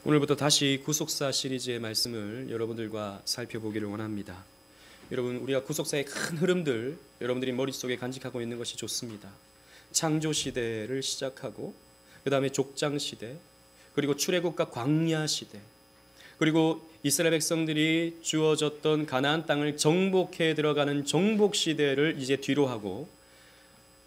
오늘부터 다시 구속사 시리즈의 말씀을 여러분들과 살펴보기를 원합니다. 여러분, 우리가 구속사의 큰 흐름들 여러분들이 머릿속에 간직하고 있는 것이 좋습니다. 창조시대를 시작하고 그 다음에 족장시대, 그리고 출애굽과 광야시대, 그리고 이스라엘 백성들이 주어졌던 가나안 땅을 정복해 들어가는 정복시대를 이제 뒤로 하고,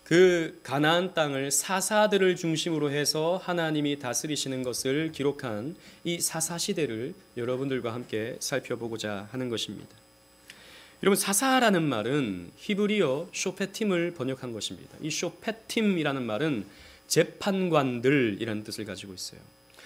그 가나안 땅을 사사들을 중심으로 해서 하나님이 다스리시는 것을 기록한 이 사사시대를 여러분들과 함께 살펴보고자 하는 것입니다. 여러분, 사사라는 말은 히브리어 쇼페팀을 번역한 것입니다. 이 쇼페팀이라는 말은 재판관들이라는 뜻을 가지고 있어요.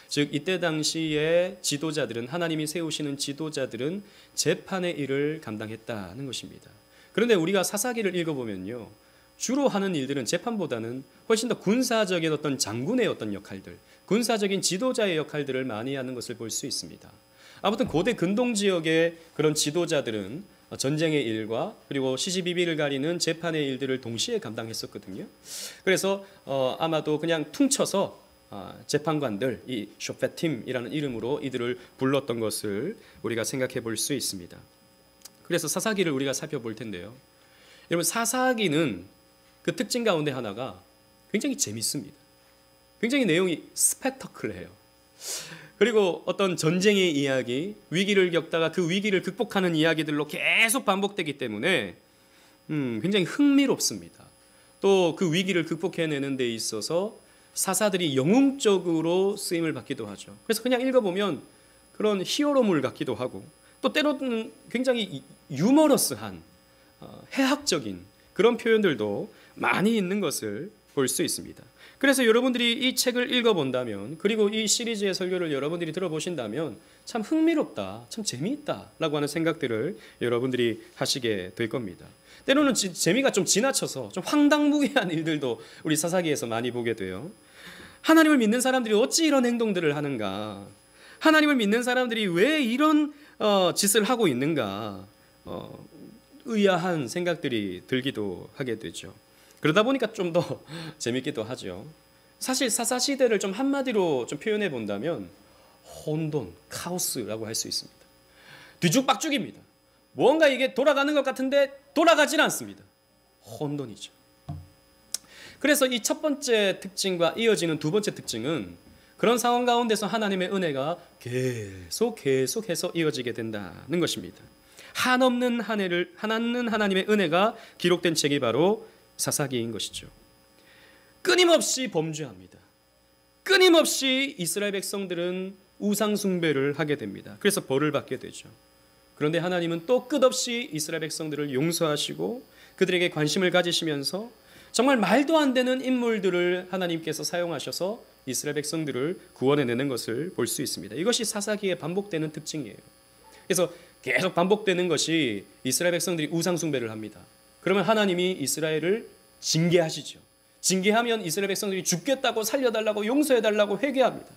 즉 이때 당시에 지도자들은, 하나님이 세우시는 지도자들은 재판의 일을 감당했다는 것입니다. 그런데 우리가 사사기를 읽어보면요, 주로 하는 일들은 재판보다는 훨씬 더 군사적인 어떤 장군의 어떤 역할들, 군사적인 지도자의 역할들을 많이 하는 것을 볼 수 있습니다. 아무튼 고대 근동 지역의 그런 지도자들은 전쟁의 일과 그리고 시시비비를 가리는 재판의 일들을 동시에 감당했었거든요. 그래서 아마도 그냥 퉁쳐서 재판관들, 이 쇼페팀이라는 이름으로 이들을 불렀던 것을 우리가 생각해 볼 수 있습니다. 그래서 사사기를 우리가 살펴볼 텐데요, 여러분, 사사기는 그 특징 가운데 하나가 굉장히 재밌습니다. 굉장히 내용이 스펙터클해요. 그리고 어떤 전쟁의 이야기, 위기를 겪다가 그 위기를 극복하는 이야기들로 계속 반복되기 때문에 굉장히 흥미롭습니다. 또 그 위기를 극복해내는 데 있어서 사사들이 영웅적으로 쓰임을 받기도 하죠. 그래서 그냥 읽어보면 그런 히어로물 같기도 하고, 또 때로는 굉장히 유머러스한 해학적인 그런 표현들도 많이 있는 것을 볼 수 있습니다. 그래서 여러분들이 이 책을 읽어본다면, 그리고 이 시리즈의 설교를 여러분들이 들어보신다면 참 흥미롭다, 참 재미있다라고 하는 생각들을 여러분들이 하시게 될 겁니다. 때로는 재미가 좀 지나쳐서 좀 황당무계한 일들도 우리 사사기에서 많이 보게 돼요. 하나님을 믿는 사람들이 어찌 이런 행동들을 하는가, 하나님을 믿는 사람들이 왜 이런 짓을 하고 있는가, 의아한 생각들이 들기도 하게 되죠. 그러다 보니까 좀 더 재밌기도 하죠. 사실 사사시대를 좀 한마디로 좀 표현해 본다면 혼돈, 카오스라고 할 수 있습니다. 뒤죽박죽입니다. 뭔가 이게 돌아가는 것 같은데 돌아가질 않습니다. 혼돈이죠. 그래서 이 첫 번째 특징과 이어지는 두 번째 특징은 그런 상황 가운데서 하나님의 은혜가 계속해서 이어지게 된다는 것입니다. 한없는 하나님의 은혜가 기록된 책이 바로 사사기인 것이죠. 끊임없이 범죄합니다. 끊임없이 이스라엘 백성들은 우상 숭배를 하게 됩니다. 그래서 벌을 받게 되죠. 그런데 하나님은 또 끝없이 이스라엘 백성들을 용서하시고 그들에게 관심을 가지시면서 정말 말도 안 되는 인물들을 하나님께서 사용하셔서 이스라엘 백성들을 구원해내는 것을 볼 수 있습니다. 이것이 사사기에 반복되는 특징이에요. 그래서 계속 반복되는 것이 이스라엘 백성들이 우상 숭배를 합니다. 그러면 하나님이 이스라엘을 징계하시죠. 징계하면 이스라엘 백성들이 죽겠다고 살려달라고 용서해달라고 회개합니다.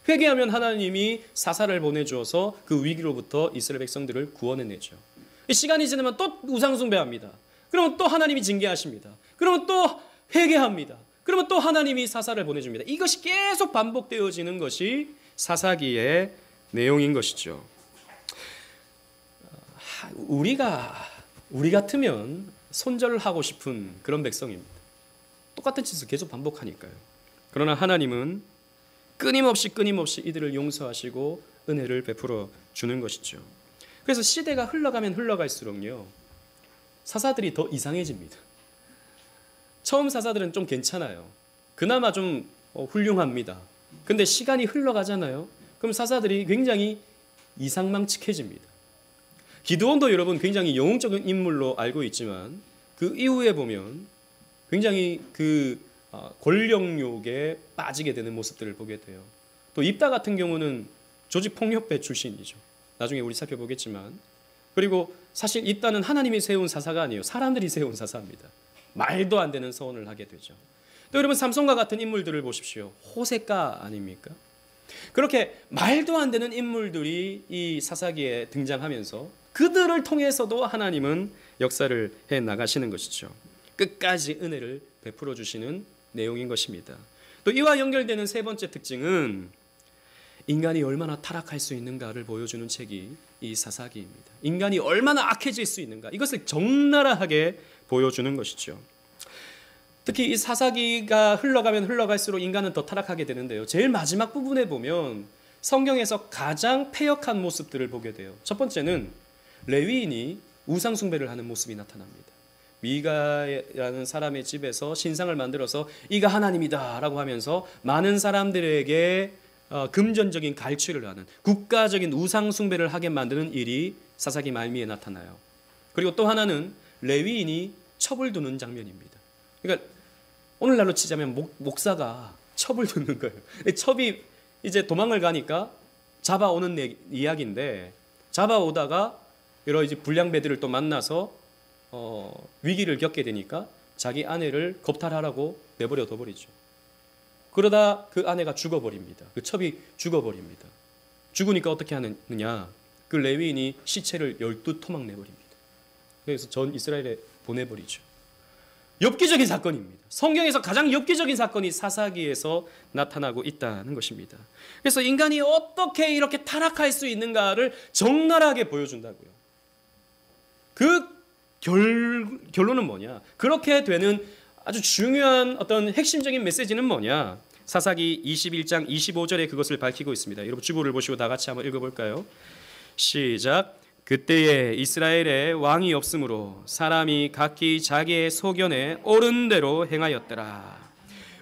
회개하면 하나님이 사사를 보내주어서 그 위기로부터 이스라엘 백성들을 구원해내죠. 시간이 지나면 또 우상 숭배합니다. 그러면 또 하나님이 징계하십니다. 그러면 또 회개합니다. 그러면 또 하나님이 사사를 보내줍니다. 이것이 계속 반복되어지는 것이 사사기의 내용인 것이죠. 우리 같으면 손절을 하고 싶은 그런 백성입니다. 똑같은 짓을 계속 반복하니까요. 그러나 하나님은 끊임없이 이들을 용서하시고 은혜를 베풀어 주는 것이죠. 그래서 시대가 흘러가면 흘러갈수록요, 사사들이 더 이상해집니다. 처음 사사들은 좀 괜찮아요. 그나마 좀 훌륭합니다. 근데 시간이 흘러가잖아요. 그럼 사사들이 굉장히 이상망측해집니다. 기드온도 여러분 굉장히 영웅적인 인물로 알고 있지만 그 이후에 보면 굉장히 그 권력욕에 빠지게 되는 모습들을 보게 돼요. 또 입다 같은 경우는 조직폭력배 출신이죠. 나중에 우리 살펴보겠지만. 그리고 사실 입다는 하나님이 세운 사사가 아니에요. 사람들이 세운 사사입니다. 말도 안 되는 서원을 하게 되죠. 또 여러분, 삼손과 같은 인물들을 보십시오. 호색가 아닙니까? 그렇게 말도 안 되는 인물들이 이 사사기에 등장하면서 그들을 통해서도 하나님은 역사를 해 나가시는 것이죠. 끝까지 은혜를 베풀어 주시는 내용인 것입니다. 또 이와 연결되는 세 번째 특징은 인간이 얼마나 타락할 수 있는가를 보여주는 책이 이 사사기입니다. 인간이 얼마나 악해질 수 있는가, 이것을 적나라하게 보여주는 것이죠. 특히 이 사사기가 흘러가면 흘러갈수록 인간은 더 타락하게 되는데요. 제일 마지막 부분에 보면 성경에서 가장 패역한 모습들을 보게 돼요. 첫 번째는 레위인이 우상 숭배를 하는 모습이 나타납니다. 미가라는 사람의 집에서 신상을 만들어서 이가 하나님이다 라고 하면서 많은 사람들에게 금전적인 갈취를 하는, 국가적인 우상 숭배를 하게 만드는 일이 사사기 말미에 나타나요. 그리고 또 하나는 레위인이 첩을 두는 장면입니다. 그러니까 오늘날로 치자면 목사가 첩을 두는 거예요. 첩이 이제 도망을 가니까 잡아오는 이야기인데, 잡아오다가 여러 이제 불량배들을 또 만나서 위기를 겪게 되니까 자기 아내를 겁탈하라고 내버려 둬버리죠. 그러다 그 아내가 죽어버립니다. 그 첩이 죽어버립니다. 죽으니까 어떻게 하느냐, 그 레위인이 시체를 12토막 내버립니다. 그래서 전 이스라엘에 보내버리죠. 엽기적인 사건입니다. 성경에서 가장 엽기적인 사건이 사사기에서 나타나고 있다는 것입니다. 그래서 인간이 어떻게 이렇게 타락할 수 있는가를 적나라하게 보여준다고요. 그 결론은 뭐냐? 그렇게 되는 아주 중요한 어떤 핵심적인 메시지는 뭐냐? 사사기 21장 25절에 그것을 밝히고 있습니다. 여러분 주보를 보시고 다 같이 한번 읽어볼까요? 시작. 그때에 이스라엘에 왕이 없으므로 사람이 각기 자기의 소견에 옳은 대로 행하였더라.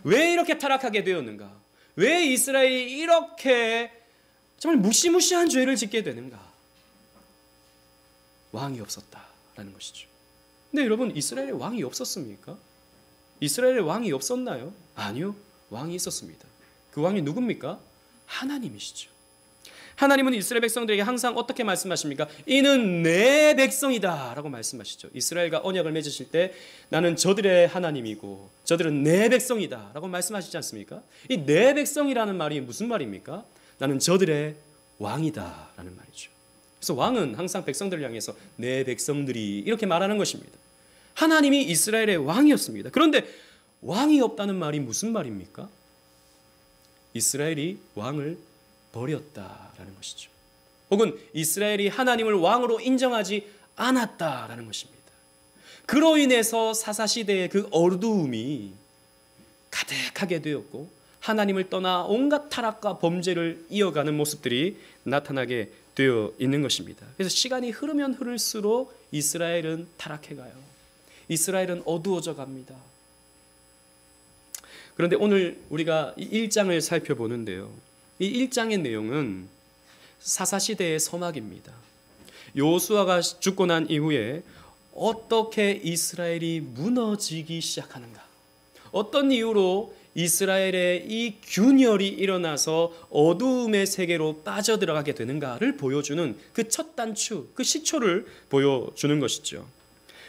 왜 이렇게 타락하게 되었는가? 왜 이스라엘이 이렇게 정말 무시무시한 죄를 짓게 되는가? 왕이 없었다라는 것이죠. 근데 여러분, 이스라엘에 왕이 없었습니까? 이스라엘에 왕이 없었나요? 아니요, 왕이 있었습니다. 그 왕이 누굽니까? 하나님이시죠. 하나님은 이스라엘 백성들에게 항상 어떻게 말씀하십니까? 이는 내 백성이다 라고 말씀하시죠. 이스라엘과 언약을 맺으실 때 나는 저들의 하나님이고 저들은 내 백성이다 라고 말씀하시지 않습니까? 이 내 백성이라는 말이 무슨 말입니까? 나는 저들의 왕이다 라는 말이죠. 그래서 왕은 항상 백성들을 향해서 내 백성들이 이렇게 말하는 것입니다. 하나님이 이스라엘의 왕이었습니다. 그런데 왕이 없다는 말이 무슨 말입니까? 이스라엘이 왕을 버렸다라는 것이죠. 혹은 이스라엘이 하나님을 왕으로 인정하지 않았다라는 것입니다. 그로 인해서 사사시대의 그 어두움이 가득하게 되었고 하나님을 떠나 온갖 타락과 범죄를 이어가는 모습들이 나타나게 되어 있는 것입니다. 그래서 시간이 흐르면 흐를수록 이스라엘은 타락해가요. 이스라엘은 어두워져 갑니다. 그런데 오늘 우리가 이 1장을 살펴보는데요. 이 1장의 내용은 사사시대의 서막입니다. 여호수아가 죽고 난 이후에 어떻게 이스라엘이 무너지기 시작하는가, 어떤 이유로 이스라엘의 이 균열이 일어나서 어두움의 세계로 빠져들어가게 되는가를 보여주는 그 첫 단추, 그 시초를 보여주는 것이죠.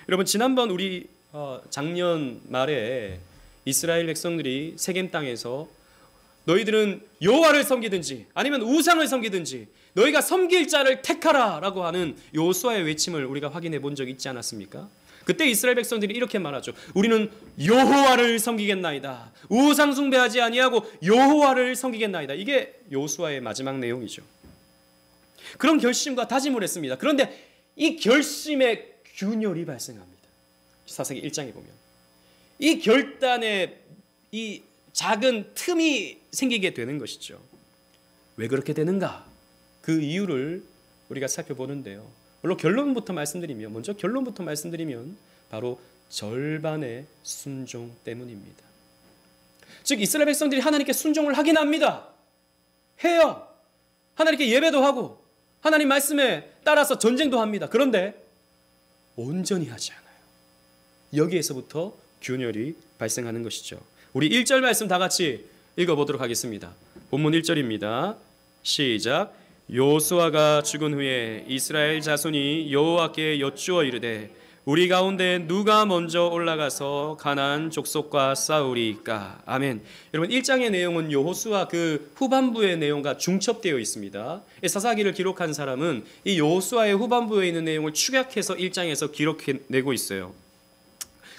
여러분, 지난번 우리 작년 말에 이스라엘 백성들이 세겜 땅에서 너희들은 여호와를 섬기든지 아니면 우상을 섬기든지 너희가 섬길 자를 택하라 라고 하는 여호수아의 외침을 우리가 확인해 본 적이 있지 않았습니까? 그때 이스라엘 백성들이 이렇게 말하죠. 우리는 여호와를 섬기겠나이다. 우상 숭배하지 아니하고 여호와를 섬기겠나이다. 이게 여호수아의 마지막 내용이죠. 그런 결심과 다짐을 했습니다. 그런데 이 결심에 균열이 발생합니다. 사사기 1장에 보면 이 결단에 이 작은 틈이 생기게 되는 것이죠. 왜 그렇게 되는가? 그 이유를 우리가 살펴보는데요. 물론 먼저 결론부터 말씀드리면 바로 절반의 순종 때문입니다. 즉 이스라엘 백성들이 하나님께 순종을 하긴 합니다. 해요. 하나님께 예배도 하고 하나님 말씀에 따라서 전쟁도 합니다. 그런데 온전히 하지 않아요. 여기에서부터 균열이 발생하는 것이죠. 우리 1절 말씀 다 같이 읽어보도록 하겠습니다. 본문 1절입니다. 시작. 여호수아가 죽은 후에 이스라엘 자손이 여호와께 여쭈어 이르되 우리 가운데 누가 먼저 올라가서 가나안 족속과 싸우리까? 아멘. 여러분, 1장의 내용은 여호수아 그 후반부의 내용과 중첩되어 있습니다. 사사기를 기록한 사람은 이 여호수아의 후반부에 있는 내용을 축약해서 1장에서 기록해내고 있어요.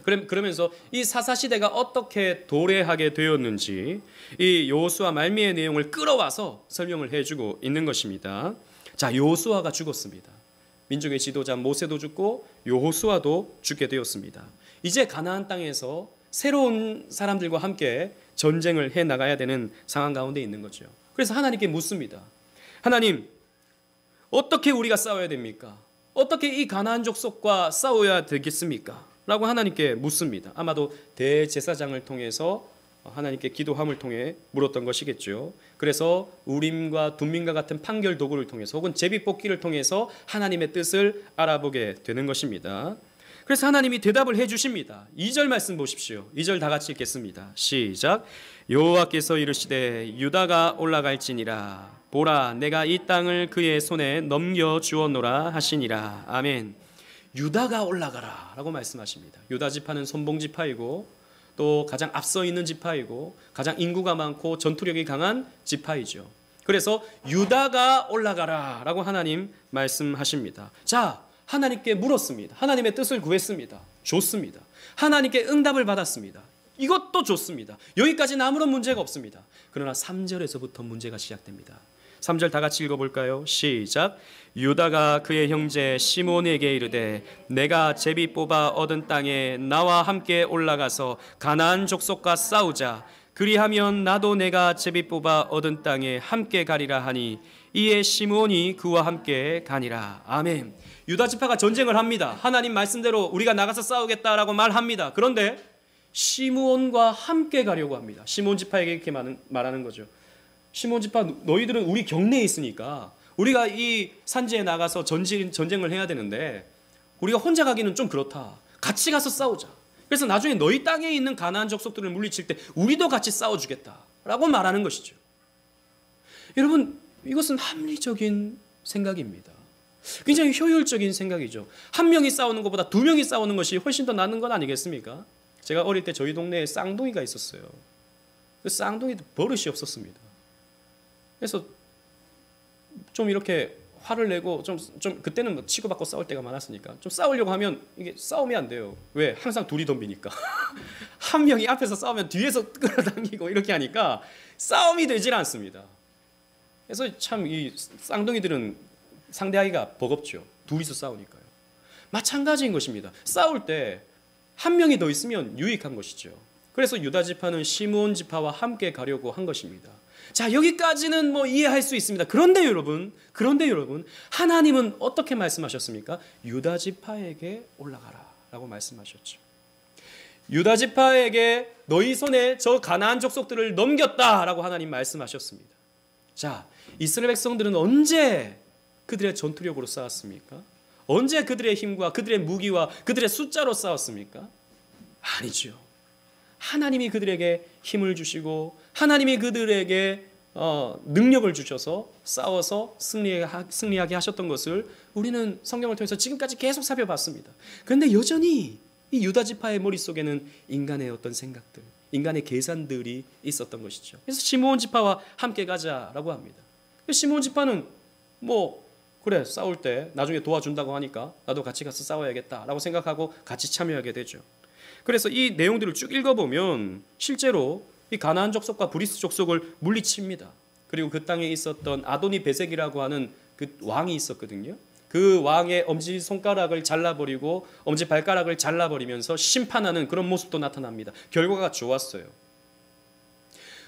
그러면서 이 사사시대가 어떻게 도래하게 되었는지 이 여호수아 말미의 내용을 끌어와서 설명을 해주고 있는 것입니다. 자, 여호수아가 죽었습니다. 민족의 지도자 모세도 죽고 여호수아도 죽게 되었습니다. 이제 가나안 땅에서 새로운 사람들과 함께 전쟁을 해 나가야 되는 상황 가운데 있는 거죠. 그래서 하나님께 묻습니다. 하나님, 어떻게 우리가 싸워야 됩니까? 어떻게 이 가나안 족속과 싸워야 되겠습니까? 라고 하나님께 묻습니다. 아마도 대제사장을 통해서 하나님께 기도함을 통해 물었던 것이겠죠. 그래서 우림과 둠밈과 같은 판결 도구를 통해서 혹은 제비뽑기를 통해서 하나님의 뜻을 알아보게 되는 것입니다. 그래서 하나님이 대답을 해주십니다. 2절 말씀 보십시오. 2절 다 같이 읽겠습니다. 시작. 여호와께서 이르시되 유다가 올라갈지니라. 보라, 내가 이 땅을 그의 손에 넘겨주었노라 하시니라. 아멘. 유다가 올라가라 라고 말씀하십니다. 유다 지파는 선봉 지파이고 또 가장 앞서 있는 지파이고 가장 인구가 많고 전투력이 강한 지파이죠. 그래서 유다가 올라가라 라고 하나님 말씀하십니다. 자, 하나님께 물었습니다. 하나님의 뜻을 구했습니다. 좋습니다. 하나님께 응답을 받았습니다. 이것도 좋습니다. 여기까지는 아무런 문제가 없습니다. 그러나 3절에서부터 문제가 시작됩니다. 3절 다 같이 읽어볼까요? 시작. 유다가 그의 형제 시몬에게 이르되 내가 제비 뽑아 얻은 땅에 나와 함께 올라가서 가나안 족속과 싸우자. 그리하면 나도 내가 제비 뽑아 얻은 땅에 함께 가리라 하니 이에 시몬이 그와 함께 가니라. 아멘. 유다 지파가 전쟁을 합니다. 하나님 말씀대로 우리가 나가서 싸우겠다라고 말합니다. 그런데 시몬과 함께 가려고 합니다. 시몬 지파에게 이렇게 말하는 거죠. 시몬 지파, 너희들은 우리 경내에 있으니까 우리가 이 산지에 나가서 전쟁을 해야 되는데 우리가 혼자 가기는 좀 그렇다. 같이 가서 싸우자. 그래서 나중에 너희 땅에 있는 가나안 족속들을 물리칠 때 우리도 같이 싸워주겠다라고 말하는 것이죠. 여러분, 이것은 합리적인 생각입니다. 굉장히 효율적인 생각이죠. 한 명이 싸우는 것보다 두 명이 싸우는 것이 훨씬 더 낫는 건 아니겠습니까? 제가 어릴 때 저희 동네에 쌍둥이가 있었어요. 그 쌍둥이도 버릇이 없었습니다. 그래서 좀 이렇게 화를 내고 좀 그때는 뭐 치고받고 싸울 때가 많았으니까 좀 싸우려고 하면 이게 싸움이 안 돼요. 왜? 항상 둘이 덤비니까. 한 명이 앞에서 싸우면 뒤에서 끌어당기고 이렇게 하니까 싸움이 되질 않습니다. 그래서 참 이 쌍둥이들은 상대하기가 버겁죠. 둘이서 싸우니까요. 마찬가지인 것입니다. 싸울 때 한 명이 더 있으면 유익한 것이죠. 그래서 유다 지파는 시므온 지파와 함께 가려고 한 것입니다. 자, 여기까지는 뭐 이해할 수 있습니다. 그런데 여러분, 하나님은 어떻게 말씀하셨습니까? 유다 지파에게 올라가라라고 말씀하셨죠. 유다 지파에게 너희 손에 저 가나안 족속들을 넘겼다라고 하나님 말씀하셨습니다. 자, 이스라엘 백성들은 언제 그들의 전투력으로 싸웠습니까? 언제 그들의 힘과 그들의 무기와 그들의 숫자로 싸웠습니까? 아니죠. 하나님이 그들에게 힘을 주시고 하나님이 그들에게 능력을 주셔서 싸워서 승리하게 하셨던 것을 우리는 성경을 통해서 지금까지 계속 살펴봤습니다. 그런데 여전히 이 유다 지파의 머릿속에는 인간의 어떤 생각들, 인간의 계산들이 있었던 것이죠. 그래서 시므온 지파와 함께 가자라고 합니다. 시므온 지파는 그래, 싸울 때 나중에 도와준다고 하니까 나도 같이 가서 싸워야겠다라고 생각하고 같이 참여하게 되죠. 그래서 이 내용들을 쭉 읽어보면 실제로 이 가나안 족속과 브리스 족속을 물리칩니다. 그리고 그 땅에 있었던 아도니 베섹이라고 하는 그 왕이 있었거든요. 그 왕의 엄지손가락을 잘라버리고 엄지발가락을 잘라버리면서 심판하는 그런 모습도 나타납니다. 결과가 좋았어요.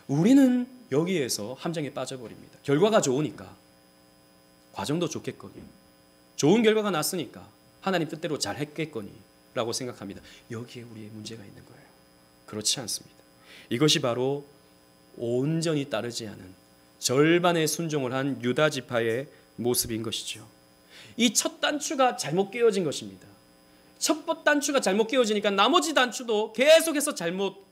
우리는 여기에서 함정에 빠져버립니다. 결과가 좋으니까, 과정도 좋겠거니, 좋은 결과가 났으니까 하나님 뜻대로 잘 했겠거니 라고 생각합니다. 여기에 우리의 문제가 있는 거예요. 그렇지 않습니다. 이것이 바로 온전히 따르지 않은 절반의 순종을 한 유다 지파의 모습인 것이죠. 이 첫 단추가 잘못 끼워진 것입니다. 첫 단추가 잘못 끼워지니까 나머지 단추도 계속해서 잘못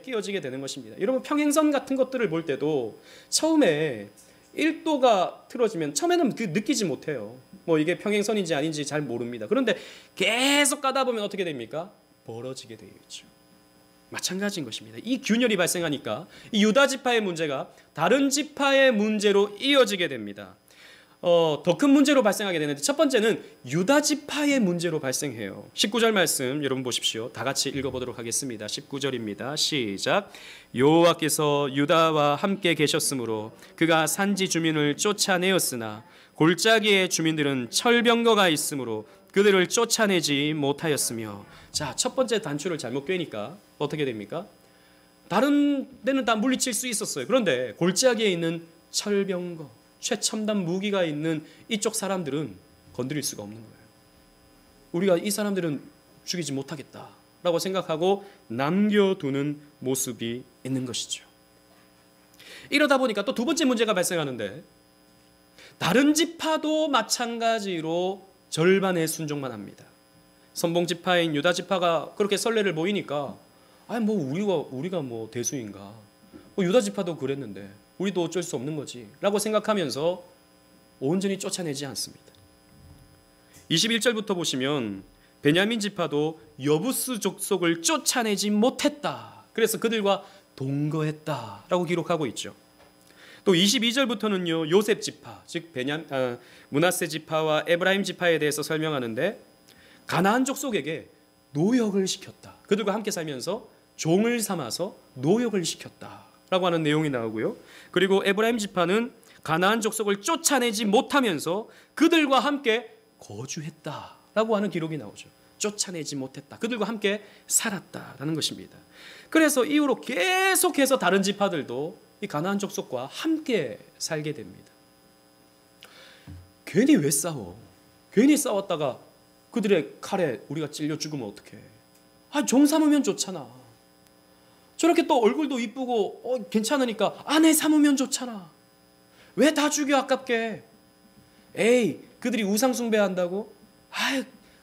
끼워지게 되는 것입니다. 여러분, 평행선 같은 것들을 볼 때도 처음에 1도가 틀어지면 처음에는 느끼지 못해요. 이게 평행선인지 아닌지 잘 모릅니다. 그런데 계속 가다 보면 어떻게 됩니까? 벌어지게 되겠죠. 마찬가지인 것입니다. 이 균열이 발생하니까 이 유다 지파의 문제가 다른 지파의 문제로 이어지게 됩니다. 더 큰 문제로 발생하게 되는데, 첫 번째는 유다 지파의 문제로 발생해요. 19절 말씀 여러분 보십시오. 다 같이 읽어보도록 하겠습니다. 19절입니다. 시작. 여호와께서 유다와 함께 계셨으므로 그가 산지 주민을 쫓아내었으나 골짜기의 주민들은 철병거가 있으므로 그들을 쫓아내지 못하였으며. 자, 첫 번째 단추를 잘못 꿰니까 어떻게 됩니까? 다른 데는 다 물리칠 수 있었어요. 그런데 골짜기에 있는 철병거, 최첨단 무기가 있는 이쪽 사람들은 건드릴 수가 없는 거예요. 우리가 이 사람들은 죽이지 못하겠다라고 생각하고 남겨두는 모습이 있는 것이죠. 이러다 보니까 또 두 번째 문제가 발생하는데, 다른 지파도 마찬가지로 절반의 순종만 합니다. 선봉 지파인 유다 지파가 그렇게 선례를 보이니까, 우리가 대수인가? 유다 지파도 그랬는데 우리도 어쩔 수 없는 거지 라고 생각하면서 온전히 쫓아내지 않습니다. 21절부터 보시면 베냐민 지파도 여부스 족속을 쫓아내지 못했다. 그래서 그들과 동거했다라고 기록하고 있죠. 또 22절부터는요, 요셉 지파, 즉 므낫세 지파와 에브라임 지파에 대해서 설명하는데, 가나안 족속에게 노역을 시켰다. 그들과 함께 살면서 종을 삼아서 노역을 시켰다라고 하는 내용이 나오고요. 그리고 에브라임 지파는 가나안 족속을 쫓아내지 못하면서 그들과 함께 거주했다라고 하는 기록이 나오죠. 쫓아내지 못했다. 그들과 함께 살았다라는 것입니다. 그래서 이후로 계속해서 다른 지파들도 이 가나안 족속과 함께 살게 됩니다. 괜히 왜 싸워? 괜히 싸웠다가 그들의 칼에 우리가 찔려 죽으면 어떡해? 종 삼으면 좋잖아. 저렇게 또 얼굴도 이쁘고 괜찮으니까 아내 삼으면 좋잖아. 왜 다 죽여 아깝게? 에이, 그들이 우상 숭배한다고?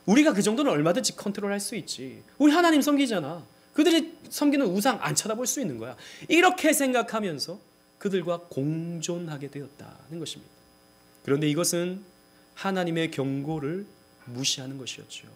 우리가 그 정도는 얼마든지 컨트롤할 수 있지. 우리 하나님 섬기잖아. 그들이 섬기는 우상 안 쳐다볼 수 있는 거야. 이렇게 생각하면서 그들과 공존하게 되었다는 것입니다. 그런데 이것은 하나님의 경고를 무시하는 것이었죠.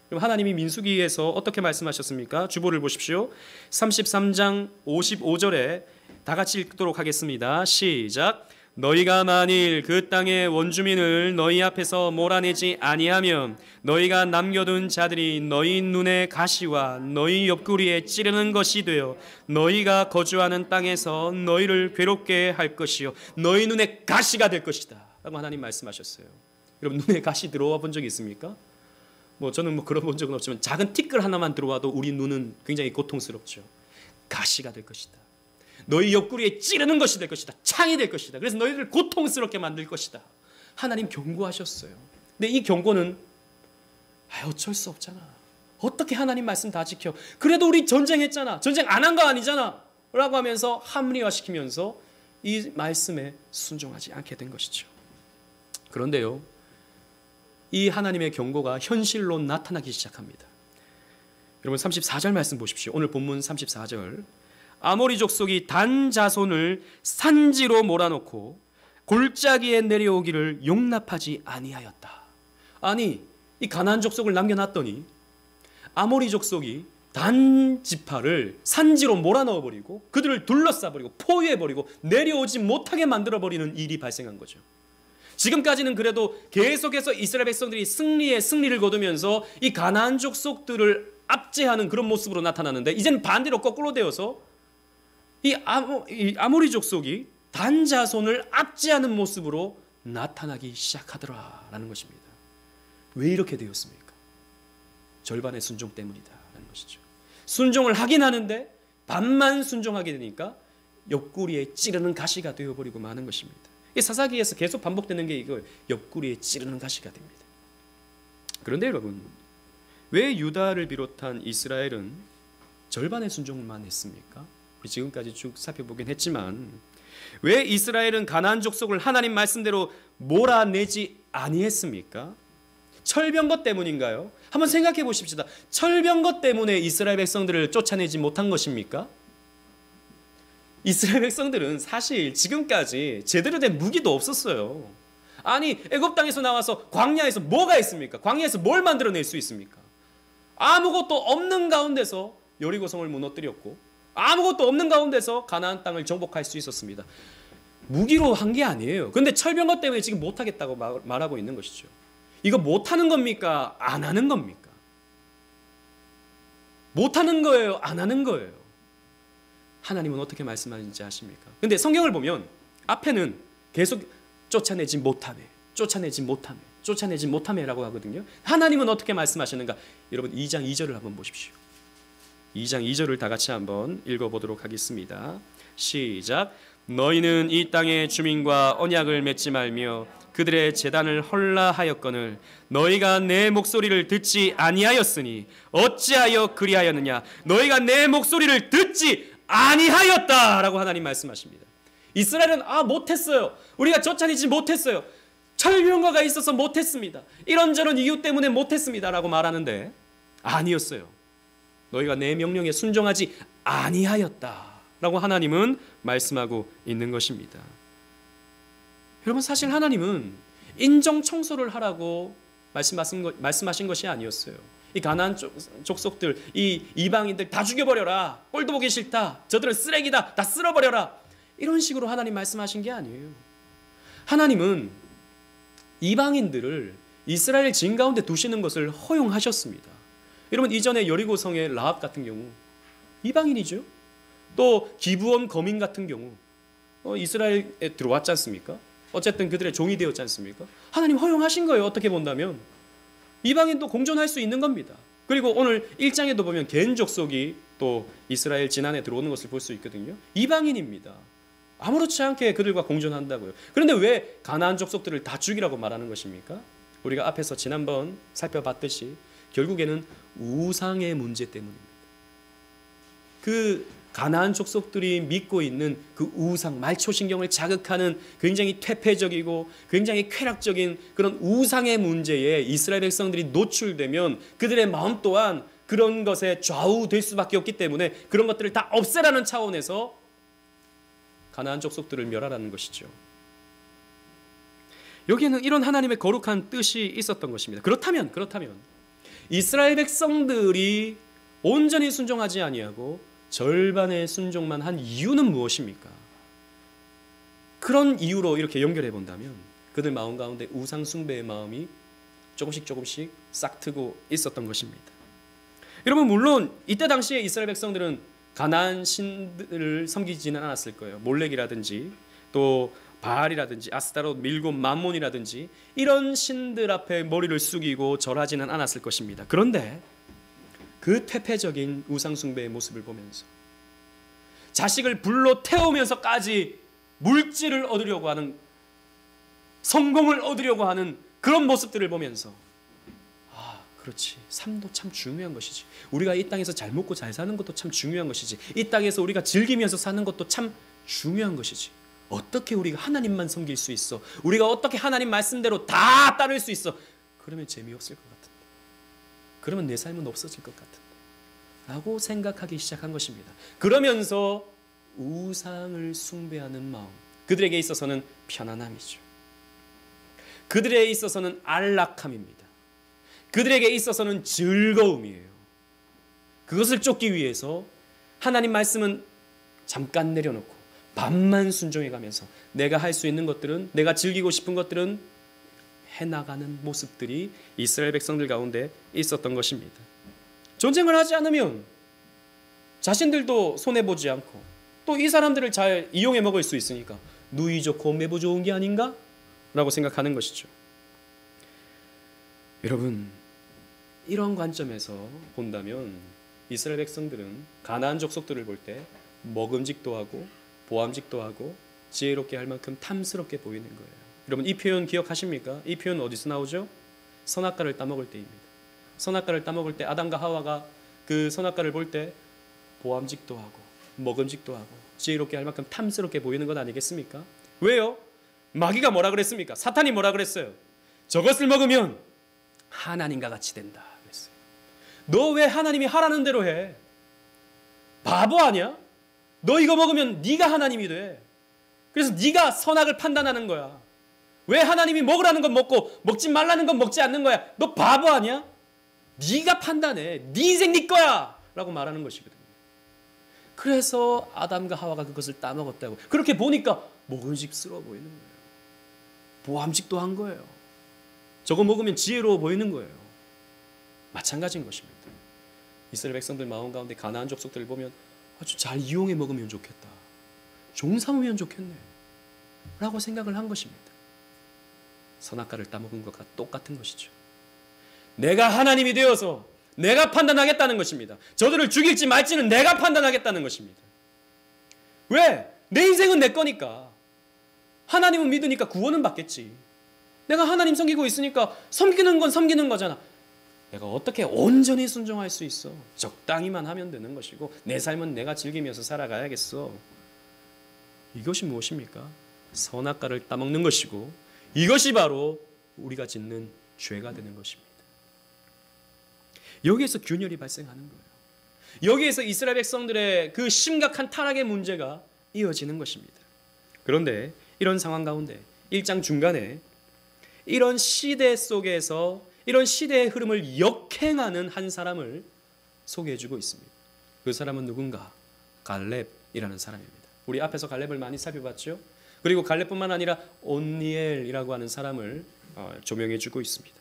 그럼 하나님이 민수기에서 어떻게 말씀하셨습니까? 주보를 보십시오. 33장 55절에 다 같이 읽도록 하겠습니다. 시작. 너희가 만일 그 땅의 원주민을 너희 앞에서 몰아내지 아니하면 너희가 남겨둔 자들이 너희 눈의 가시와 너희 옆구리에 찌르는 것이 되어 너희가 거주하는 땅에서 너희를 괴롭게 할 것이요 너희 눈의 가시가 될 것이다 라고 하나님 말씀하셨어요. 여러분, 눈에 가시 들어와 본 적이 있습니까? 저는 그런 본 적은 없지만 작은 티끌 하나만 들어와도 우리 눈은 굉장히 고통스럽죠. 가시가 될 것이다. 너희 옆구리에 찌르는 것이 될 것이다. 창이 될 것이다. 그래서 너희를 고통스럽게 만들 것이다. 하나님 경고하셨어요. 근데 이 경고는 어쩔 수 없잖아. 어떻게 하나님 말씀 다 지켜? 그래도 우리 전쟁했잖아. 전쟁 안 한 거 아니잖아 라고 하면서 합리화시키면서 이 말씀에 순종하지 않게 된 것이죠. 그런데요, 이 하나님의 경고가 현실로 나타나기 시작합니다. 여러분, 34절 말씀 보십시오. 오늘 본문 34절. 아모리 족속이 단 자손을 산지로 몰아놓고 골짜기에 내려오기를 용납하지 아니하였다. 아니, 이 가나안 족속을 남겨놨더니 아모리 족속이 단 지파를 산지로 몰아넣어버리고 그들을 둘러싸버리고 포위해버리고 내려오지 못하게 만들어버리는 일이 발생한 거죠. 지금까지는 그래도 계속해서 이스라엘 백성들이 승리에 승리를 거두면서 이 가나안 족속들을 압제하는 그런 모습으로 나타나는데, 이제는 반대로 거꾸로 되어서 이 아모리 족속이 단 자손을 압제하는 모습으로 나타나기 시작하더라라는 것입니다. 왜 이렇게 되었습니까? 절반의 순종 때문이다라는 것이죠. 순종을 하긴 하는데 반만 순종하게 되니까 옆구리에 찌르는 가시가 되어버리고 마는 것입니다. 이 사사기에서 계속 반복되는 게 이걸 옆구리에 찌르는 가시가 됩니다. 그런데 여러분, 왜 유다를 비롯한 이스라엘은 절반의 순종만 했습니까? 우리 지금까지 쭉 살펴보긴 했지만 왜 이스라엘은 가나안 족속을 하나님 말씀대로 몰아내지 아니했습니까? 철병거 때문인가요? 한번 생각해 보십시다. 철병거 때문에 이스라엘 백성들을 쫓아내지 못한 것입니까? 이스라엘 백성들은 사실 지금까지 제대로 된 무기도 없었어요. 아니, 애굽 땅에서 나와서 광야에서 뭐가 있습니까? 광야에서 뭘 만들어낼 수 있습니까? 아무것도 없는 가운데서 여리고성을 무너뜨렸고 아무것도 없는 가운데서 가나안 땅을 정복할 수 있었습니다. 무기로 한 게 아니에요. 그런데 철병거 때문에 지금 못하겠다고 말하고 있는 것이죠. 이거 못하는 겁니까? 안 하는 겁니까? 못하는 거예요? 안 하는 거예요? 하나님은 어떻게 말씀하시는지 아십니까? 근데 성경을 보면 앞에는 계속 쫓아내지 못하네, 쫓아내지 못하네, 쫓아내지 못하네라고 하거든요. 하나님은 어떻게 말씀하시는가? 여러분 2장 2절을 한번 보십시오. 2장 2절을 다 같이 한번 읽어보도록 하겠습니다. 시작. 너희는 이 땅의 주민과 언약을 맺지 말며 그들의 제단을 헐라하였거늘 너희가 내 목소리를 듣지 아니하였으니 어찌하여 그리하였느냐? 너희가 내 목소리를 듣지 아니하였다라고 하나님 말씀하십니다. 이스라엘은 못했어요. 우리가 쫓아내지 못했어요. 철병거가 있어서 못했습니다. 이런저런 이유 때문에 못했습니다라고 말하는데 아니었어요. 너희가 내 명령에 순종하지 아니하였다라고 하나님은 말씀하고 있는 것입니다. 여러분 사실 하나님은 인정 청소를 하라고 말씀하신 것이 아니었어요. 이 가나안 족속들, 이 이방인들 다 죽여버려라. 꼴도 보기 싫다. 저들은 쓰레기다. 다 쓸어버려라. 이런 식으로 하나님 말씀하신 게 아니에요. 하나님은 이방인들을 이스라엘 진 가운데 두시는 것을 허용하셨습니다. 여러분 이전에 여리고성의 라합 같은 경우 이방인이죠. 또 기브온 거민 같은 경우 이스라엘에 들어왔지 않습니까? 어쨌든 그들의 종이 되었지 않습니까? 하나님 허용하신 거예요. 어떻게 본다면 이방인도 공존할 수 있는 겁니다. 그리고 오늘 1장에도 보면 겐 족속이 또 이스라엘 진안에 들어오는 것을 볼 수 있거든요. 이방인입니다. 아무렇지 않게 그들과 공존한다고요. 그런데 왜 가나안 족속들을 다 죽이라고 말하는 것입니까? 우리가 앞에서 지난번 살펴봤듯이 결국에는 우상의 문제 때문입니다. 그 가나안 족속들이 믿고 있는 그 우상, 말초신경을 자극하는 굉장히 퇴폐적이고 굉장히 쾌락적인 그런 우상의 문제에 이스라엘 백성들이 노출되면 그들의 마음 또한 그런 것에 좌우될 수밖에 없기 때문에 그런 것들을 다 없애라는 차원에서 가나안 족속들을 멸하라는 것이죠. 여기에는 이런 하나님의 거룩한 뜻이 있었던 것입니다. 그렇다면 이스라엘 백성들이 온전히 순종하지 아니하고 절반의 순종만 한 이유는 무엇입니까? 그런 이유로 이렇게 연결해 본다면 그들 마음 가운데 우상 숭배의 마음이 조금씩 싹트고 있었던 것입니다. 여러분 물론 이때 당시에 이스라엘 백성들은 가나안 신들을 섬기지는 않았을 거예요. 몰렉이라든지 또 바알이라든지 아스타롯, 밀곰, 맘몬이라든지 이런 신들 앞에 머리를 숙이고 절하지는 않았을 것입니다. 그런데 그 퇴폐적인 우상 숭배의 모습을 보면서 자식을 불로 태우면서까지 물질을 얻으려고 하는, 성공을 얻으려고 하는 그런 모습들을 보면서 그렇지, 삶도 참 중요한 것이지. 우리가 이 땅에서 잘 먹고 잘 사는 것도 참 중요한 것이지. 이 땅에서 우리가 즐기면서 사는 것도 참 중요한 것이지. 어떻게 우리가 하나님만 섬길 수 있어? 우리가 어떻게 하나님 말씀대로 다 따를 수 있어? 그러면 재미없을 것 같은데, 그러면 내 삶은 없어질 것 같은데 라고 생각하기 시작한 것입니다. 그러면서 우상을 숭배하는 마음, 그들에게 있어서는 편안함이죠. 그들에게 있어서는 안락함입니다. 그들에게 있어서는 즐거움이에요. 그것을 쫓기 위해서 하나님 말씀은 잠깐 내려놓고 반만 순종해가면서 내가 할 수 있는 것들은, 내가 즐기고 싶은 것들은 해나가는 모습들이 이스라엘 백성들 가운데 있었던 것입니다. 전쟁을 하지 않으면 자신들도 손해보지 않고 또 이 사람들을 잘 이용해 먹을 수 있으니까 누이 좋고 매부 좋은 게 아닌가? 라고 생각하는 것이죠. 여러분, 이런 관점에서 본다면 이스라엘 백성들은 가나안 족속들을 볼 때 먹음직도 하고 보암직도 하고 지혜롭게 할 만큼 탐스럽게 보이는 거예요. 여러분 이 표현 기억하십니까? 이 표현 어디서 나오죠? 선악과를 따먹을 때입니다. 선악과를 따먹을 때 아담과 하와가 그 선악과를 볼 때 보암직도 하고 먹음직도 하고 지혜롭게 할 만큼 탐스럽게 보이는 것 아니겠습니까? 왜요? 마귀가 뭐라 그랬습니까? 사탄이 뭐라 그랬어요? 저것을 먹으면 하나님과 같이 된다 그랬어요. 너 왜 하나님이 하라는 대로 해? 바보 아니야? 너 이거 먹으면 네가 하나님이 돼. 그래서 네가 선악을 판단하는 거야. 왜 하나님이 먹으라는 건 먹고 먹지 말라는 건 먹지 않는 거야? 너 바보 아니야? 네가 판단해. 네 인생 네 거야 라고 말하는 것이거든요. 그래서 아담과 하와가 그것을 따먹었다고. 그렇게 보니까 먹음직스러워 보이는 거예요. 보암직도 한 거예요. 저거 먹으면 지혜로워 보이는 거예요. 마찬가지인 것입니다. 이스라엘 백성들 마음 가운데 가나안 족속들을 보면 아주 잘 이용해 먹으면 좋겠다, 종 삼으면 좋겠네 라고 생각을 한 것입니다. 선악과를 따먹은 것과 똑같은 것이죠. 내가 하나님이 되어서 내가 판단하겠다는 것입니다. 저들을 죽일지 말지는 내가 판단하겠다는 것입니다. 왜? 내 인생은 내 거니까. 하나님은 믿으니까 구원은 받겠지. 내가 하나님 섬기고 있으니까 섬기는 건 섬기는 거잖아. 내가 어떻게 온전히 순종할 수 있어? 적당히만 하면 되는 것이고 내 삶은 내가 즐기면서 살아가야겠어. 이것이 무엇입니까? 선악과를 따먹는 것이고 이것이 바로 우리가 짓는 죄가 되는 것입니다. 여기에서 균열이 발생하는 거예요. 여기에서 이스라엘 백성들의 그 심각한 타락의 문제가 이어지는 것입니다. 그런데 이런 상황 가운데 1장 중간에 이런 시대 속에서 이런 시대의 흐름을 역행하는 한 사람을 소개해주고 있습니다. 그 사람은 누군가? 갈렙이라는 사람입니다. 우리 앞에서 갈렙을 많이 살펴봤죠. 그리고 갈렙뿐만 아니라 온니엘이라고 하는 사람을 조명해주고 있습니다.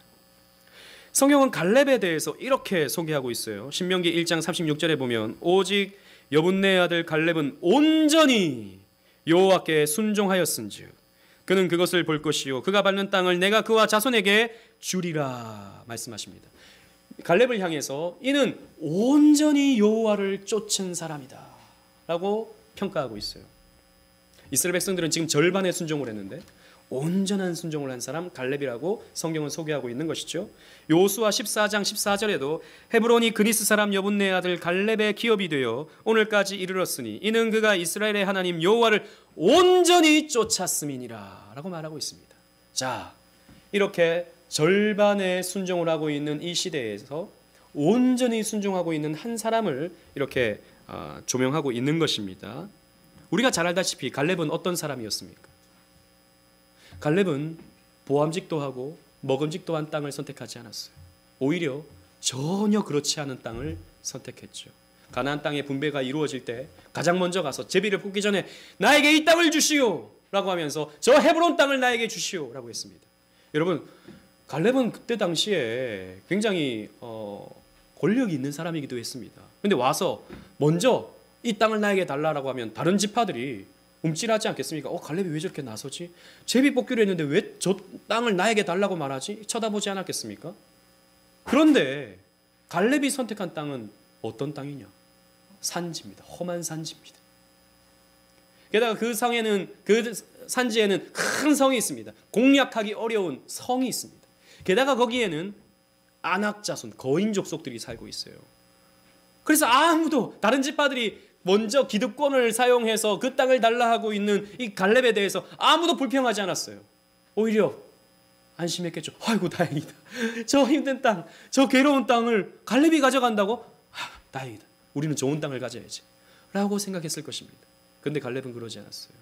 성경은 갈렙에 대해서 이렇게 소개하고 있어요. 신명기 1장 36절에 보면 오직 여분네의 아들 갈렙은 온전히 여호와께 순종하였은즉 그는 그것을 볼 것이요 그가 밟는 땅을 내가 그와 자손에게 주리라 말씀하십니다. 갈렙을 향해서 이는 온전히 여호와를 쫓은 사람이다 라고 평가하고 있어요. 이스라엘 백성들은 지금 절반의 순종을 했는데 온전한 순종을 한 사람 갈렙이라고 성경은 소개하고 있는 것이죠. 여호수아 14장 14절에도 헤브론이 그니스 사람 여분네의 아들 갈렙의 기업이 되어 오늘까지 이르렀으니 이는 그가 이스라엘의 하나님 여호와를 온전히 쫓았음이니라 라고 말하고 있습니다. 자, 이렇게 절반의 순종을 하고 있는 이 시대에서 온전히 순종하고 있는 한 사람을 이렇게 조명하고 있는 것입니다. 우리가 잘 알다시피 갈렙은 어떤 사람이었습니까? 갈렙은 보암직도 하고 먹음직도 한 땅을 선택하지 않았어요. 오히려 전혀 그렇지 않은 땅을 선택했죠. 가나안 땅의 분배가 이루어질 때 가장 먼저 가서 제비를 뽑기 전에 나에게 이 땅을 주시오 라고 하면서 저 헤브론 땅을 나에게 주시오 라고 했습니다. 여러분, 갈렙은 그때 당시에 굉장히 권력이 있는 사람이기도 했습니다. 근데 와서 먼저 이 땅을 나에게 달라라고 하면 다른 지파들이 움찔하지 않겠습니까? 갈렙이 왜 저렇게 나서지? 제비 뽑기로 했는데 왜 저 땅을 나에게 달라고 말하지? 쳐다보지 않았겠습니까? 그런데 갈렙이 선택한 땅은 어떤 땅이냐? 산지입니다. 험한 산지입니다. 게다가 그 산지에는 큰 성이 있습니다. 공략하기 어려운 성이 있습니다. 게다가 거기에는 안악자손, 거인 족속들이 살고 있어요. 그래서 아무도 다른 지파들이 먼저 기득권을 사용해서 그 땅을 달라 하고 있는 이 갈렙에 대해서 아무도 불평하지 않았어요. 오히려 안심했겠죠. 아이고 다행이다. 저 힘든 땅, 저 괴로운 땅을 갈렙이 가져간다고? 다행이다. 우리는 좋은 땅을 가져야지 라고 생각했을 것입니다. 그런데 갈렙은 그러지 않았어요.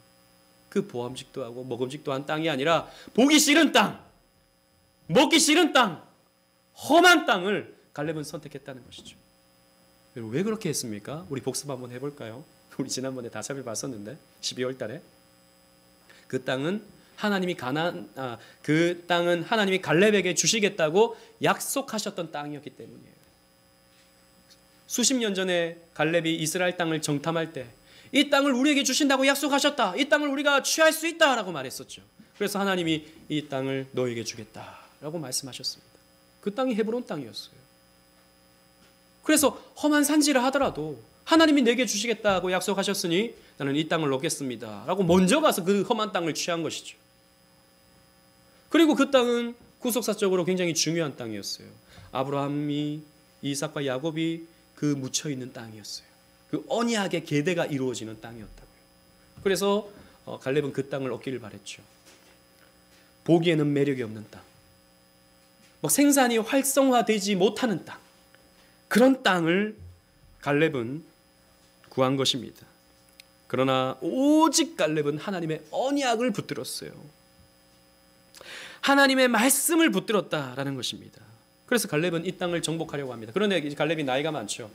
그 보암직도 하고 먹음직도 한 땅이 아니라 보기 싫은 땅, 먹기 싫은 땅, 험한 땅을 갈렙은 선택했다는 것이죠. 왜 그렇게 했습니까? 우리 복습 한번 해볼까요? 우리 지난번에 다 살펴봤었는데 12월 달에 그 땅은 하나님이 갈렙에게 주시겠다고 약속하셨던 땅이었기 때문이에요. 수십 년 전에 갈렙이 이스라엘 땅을 정탐할 때 이 땅을 우리에게 주신다고 약속하셨다. 이 땅을 우리가 취할 수 있다라고 말했었죠. 그래서 하나님이 이 땅을 너에게 주겠다라고 말씀하셨습니다. 그 땅이 헤브론 땅이었어요. 그래서 험한 산지를 하더라도 하나님이 내게 주시겠다고 약속하셨으니 나는 이 땅을 얻겠습니다 라고 먼저 가서 그 험한 땅을 취한 것이죠. 그리고 그 땅은 구속사적으로 굉장히 중요한 땅이었어요. 아브라함이 이삭과 야곱이 그 묻혀있는 땅이었어요. 그 언약의 계대가 이루어지는 땅이었다고요. 그래서 갈렙은 그 땅을 얻기를 바랬죠. 보기에는 매력이 없는 땅, 생산이 활성화되지 못하는 땅, 그런 땅을 갈렙은 구한 것입니다. 그러나 오직 갈렙은 하나님의 언약을 붙들었어요. 하나님의 말씀을 붙들었다라는 것입니다. 그래서 갈렙은 이 땅을 정복하려고 합니다. 그런데 갈렙이 나이가 많죠.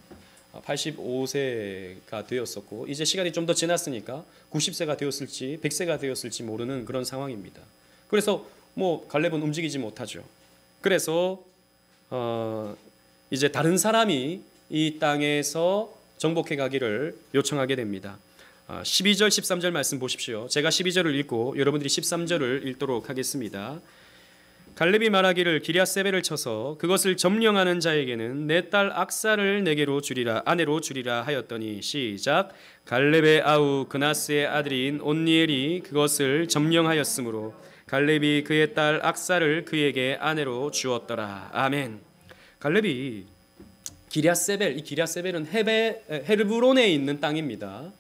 85세가 되었었고 이제 시간이 좀 더 지났으니까 90세가 되었을지 100세가 되었을지 모르는 그런 상황입니다. 그래서 뭐 갈렙은 움직이지 못하죠. 그래서 이제 다른 사람이 이 땅에서 정복해 가기를 요청하게 됩니다. 12절 13절 말씀 보십시오. 제가 12절을 읽고 여러분들이 13절을 읽도록 하겠습니다. 갈렙이 말하기를 기랴세벨을 쳐서 그것을 점령하는 자에게는 내 딸 악사를 내게로 주리라 아내로 주리라 하였더니 시작. 갈렙의 아우 그나스의 아들인 온니엘이 그것을 점령하였으므로 갈렙이 그의 딸 악사를 그에게 아내로 주었더라. 아멘. 갈렙이 기랴세벨, 이 기랴세벨은 헤르브론에 있는 땅입니다.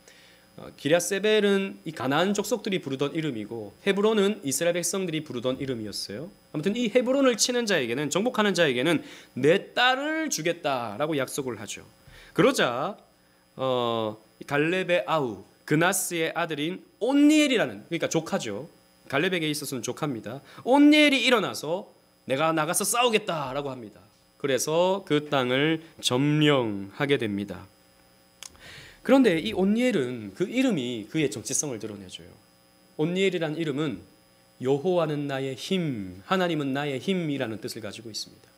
기랴세벨은 이 가나안 족속들이 부르던 이름이고 헤브론은 이스라엘 백성들이 부르던 이름이었어요. 아무튼 이 헤브론을 치는 자에게는 정복하는 자에게는 내 딸을 주겠다라고 약속을 하죠. 그러자 갈렙의 아우 그나스의 아들인 온니엘이라는 그러니까 조카죠. 갈렙에게 있어서는 조카입니다. 온니엘이 일어나서 내가 나가서 싸우겠다라고 합니다. 그래서 그 땅을 점령하게 됩니다. 그런데 이 온니엘은 그 이름이 그의 정체성을 드러내줘요. 온니엘이라는 이름은 여호와는 나의 힘, 하나님은 나의 힘이라는 뜻을 가지고 있습니다.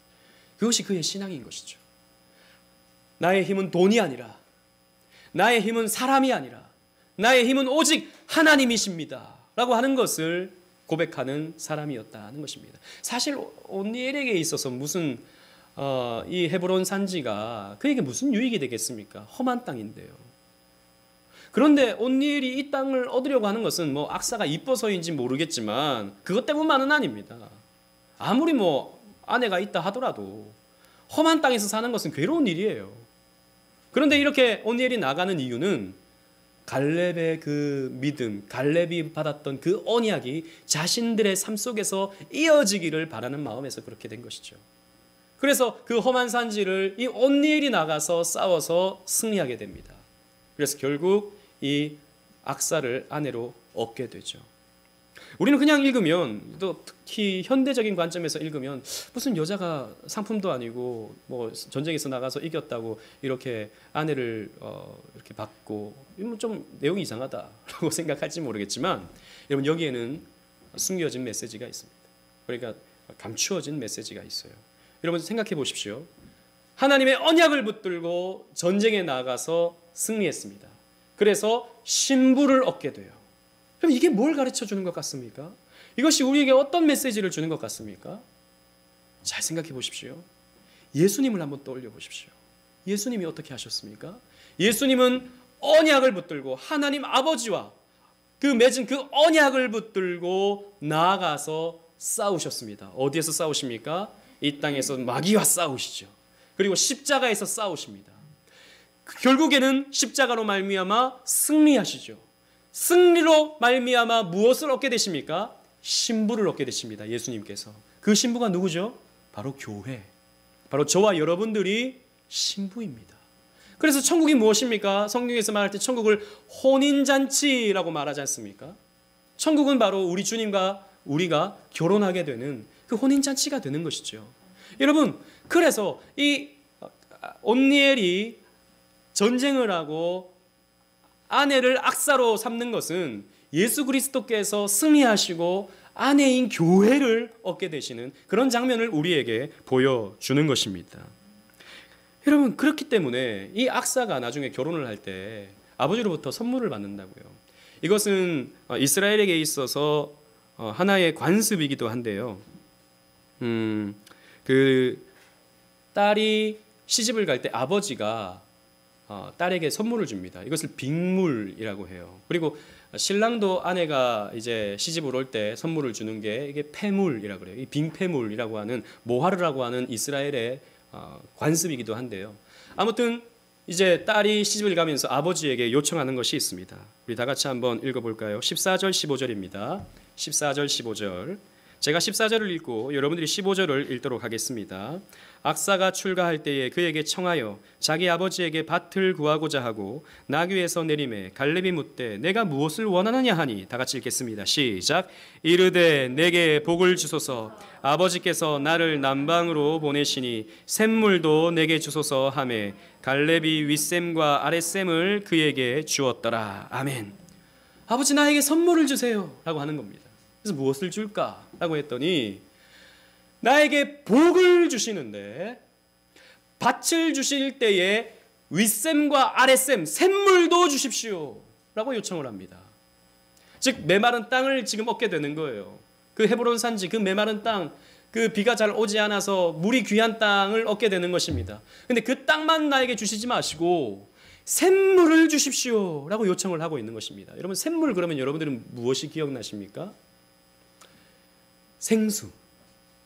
그것이 그의 신앙인 것이죠. 나의 힘은 돈이 아니라, 나의 힘은 사람이 아니라, 나의 힘은 오직 하나님이십니다 라고 하는 것을 고백하는 사람이었다는 것입니다. 사실 온니엘에게 있어서 무슨 이 헤브론 산지가 그에게 무슨 유익이 되겠습니까? 험한 땅인데요. 그런데 온니엘이 이 땅을 얻으려고 하는 것은 뭐 악사가 이뻐서인지 모르겠지만 그것 때문만은 아닙니다. 아무리 뭐 아내가 있다 하더라도 험한 땅에서 사는 것은 괴로운 일이에요. 그런데 이렇게 온니엘이 나가는 이유는 갈렙의 그 믿음, 갈렙이 받았던 그 언약이 자신들의 삶 속에서 이어지기를 바라는 마음에서 그렇게 된 것이죠. 그래서 그 험한 산지를 이 온니엘이 나가서 싸워서 승리하게 됩니다. 그래서 결국 이 악사를 아내로 얻게 되죠. 우리는 그냥 읽으면 또 특히 현대적인 관점에서 읽으면 무슨 여자가 상품도 아니고 뭐 전쟁에서 나가서 이겼다고 이렇게 아내를 이렇게 받고 좀 내용이 이상하다라고 생각할지 모르겠지만 여러분 여기에는 숨겨진 메시지가 있습니다. 그러니까 감추어진 메시지가 있어요. 여러분 생각해 보십시오. 하나님의 언약을 붙들고 전쟁에 나가서 승리했습니다. 그래서 신부를 얻게 돼요. 그럼 이게 뭘 가르쳐 주는 것 같습니까? 이것이 우리에게 어떤 메시지를 주는 것 같습니까? 잘 생각해 보십시오. 예수님을 한번 떠올려 보십시오. 예수님이 어떻게 하셨습니까? 예수님은 언약을 붙들고 하나님 아버지와 그 맺은 그 언약을 붙들고 나아가서 싸우셨습니다. 어디에서 싸우십니까? 이 땅에서 마귀와 싸우시죠. 그리고 십자가에서 싸우십니다. 결국에는 십자가로 말미암아 승리하시죠. 승리로 말미암아 무엇을 얻게 되십니까? 신부를 얻게 되십니다. 예수님께서. 그 신부가 누구죠? 바로 교회. 바로 저와 여러분들이 신부입니다. 그래서 천국이 무엇입니까? 성경에서 말할 때 천국을 혼인잔치라고 말하지 않습니까? 천국은 바로 우리 주님과 우리가 결혼하게 되는 그 혼인잔치가 되는 것이죠. 여러분, 그래서 이 온니엘이 전쟁을 하고 아내를 악사로 삼는 것은 예수 그리스도께서 승리하시고 아내인 교회를 얻게 되시는 그런 장면을 우리에게 보여주는 것입니다. 여러분, 그렇기 때문에 이 악사가 나중에 결혼을 할 때 아버지로부터 선물을 받는다고요. 이것은 이스라엘에게 있어서 하나의 관습이기도 한데요. 그 딸이 시집을 갈 때 아버지가 딸에게 선물을 줍니다. 이것을 빅물이라고 해요. 그리고 신랑도 아내가 이제 시집을 올 때 선물을 주는 게 이게 폐물이라고 그래요. 이 빙폐물이라고 하는 모하르라고 하는 이스라엘의 관습이기도 한데요. 아무튼 이제 딸이 시집을 가면서 아버지에게 요청하는 것이 있습니다. 우리 다 같이 한번 읽어볼까요? 14절 15절입니다. 14절 15절. 제가 14절을 읽고 여러분들이 15절을 읽도록 하겠습니다. 악사가 출가할 때에 그에게 청하여 자기 아버지에게 밭을 구하고자 하고 나귀에서 내림에 갈렙이 묻되 내가 무엇을 원하느냐 하니, 다 같이 읽겠습니다. 시작. 이르되 내게 복을 주소서. 아버지께서 나를 남방으로 보내시니 샘물도 내게 주소서 하매 갈렙이 윗샘과 아랫샘을 그에게 주었더라. 아멘. 아버지, 나에게 선물을 주세요 라고 하는 겁니다. 그래서 무엇을 줄까? 라고 했더니 나에게 복을 주시는데 밭을 주실 때에 윗샘과 아랫샘, 샘물도 주십시오 라고 요청을 합니다. 즉 메마른 땅을 지금 얻게 되는 거예요. 그 헤브론 산지, 그 메마른 땅, 그 비가 잘 오지 않아서 물이 귀한 땅을 얻게 되는 것입니다. 근데 그 땅만 나에게 주시지 마시고 샘물을 주십시오 라고 요청을 하고 있는 것입니다. 여러분, 샘물 그러면 여러분들은 무엇이 기억나십니까? 생수,